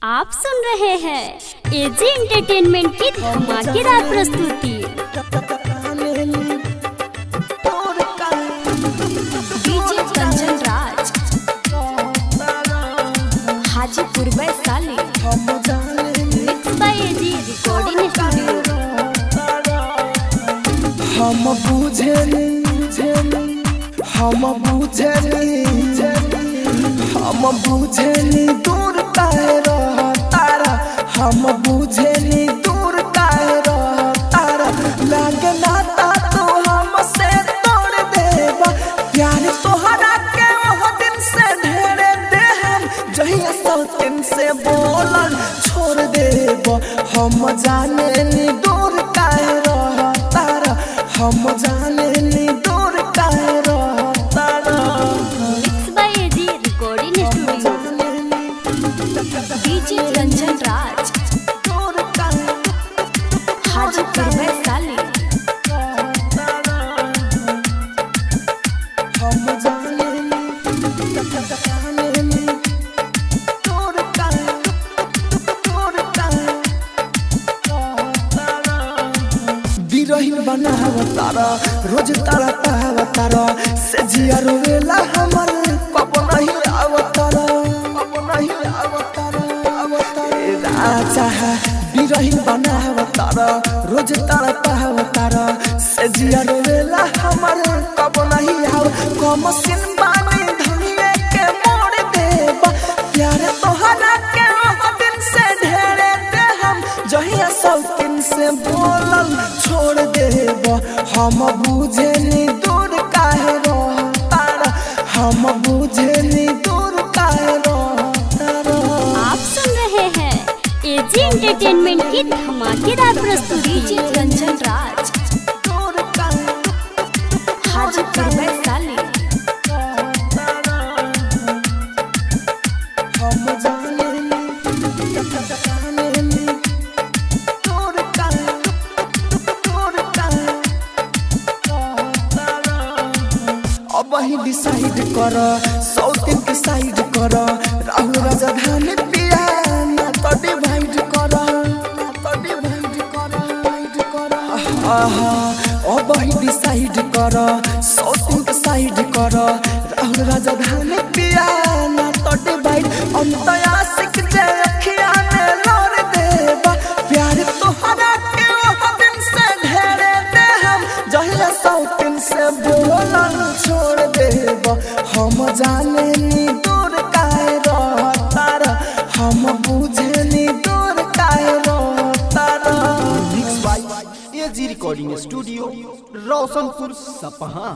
आप सुन रहे हैं एजी एंटरटेनमेंट की धमाकेदार प्रस्तुति। DJ Kanchan Raj, Hajipur Vaishali, mix by AG recording studio. हम बुझेली दूर काहे रह तारा, हम बुझेली दूर काहे रह तारा। लागे नाता तो हमसे तोड़ देबा, प्यार तोहरा के वो दिन से ढेरे देहम, जहिया सौतिन से बोलल छोड़ देबा। हम जानेली दूर काहे रह तारा, हम जानेली दूर काहे रह तारा। Mix by AG recording studio. DJ Kanchan Raj, Hajipur Vaishali, बिरहिन बनाव तारा, रोज तारा तावा तारा, से जिया रोवेला हमर कब नहीं आवतारा, कब नहीं आवतारा, आवतारा। राजा है बिरहिन बनाव तारा, रोज तारा तावा तारा, से जिया रोवेला हमर कब नहीं आव। कम सिन बानी धनिए के मोड़ देबा, प्यार तोहरा के वो दिन से ढेरे देहम, जहिया सौतिन से बोलल छोड़ देबा। हम बुझेली दूर काहे रह तारा, हम बुझेली दूर काहे रह तारा। आप सुन रहे हैं एजी एंटरटेनमेंट की धमाकेदार प्रस्तुति। डीजे कंचन राज, दूर काहे हाजीपुर वैशाली, हम जानेली दूर काहे, दूर काहे अब ही डिसाइड कर, सौतिन के साइड कर, राहुल राजधानी पिया ना तो डिवाइड कर, ना तो डिवाइड कर। अब ही डिसाइड कर, सौतिन के साइड कर, राहुल राजधानी पिया ना तो डिवाइड। अंत आशिक जे अखिया में लोर देबा, प्यार तोहरा के वो दिन से ढेरे देहम, जहिया सौतिन से बोलल छोड़ देबा। हम जानेली दूर काहे रह तारा, हम बुझेली दूर काहे रह तारा। Mix by AG recording studio, Roshanpur Sapaha.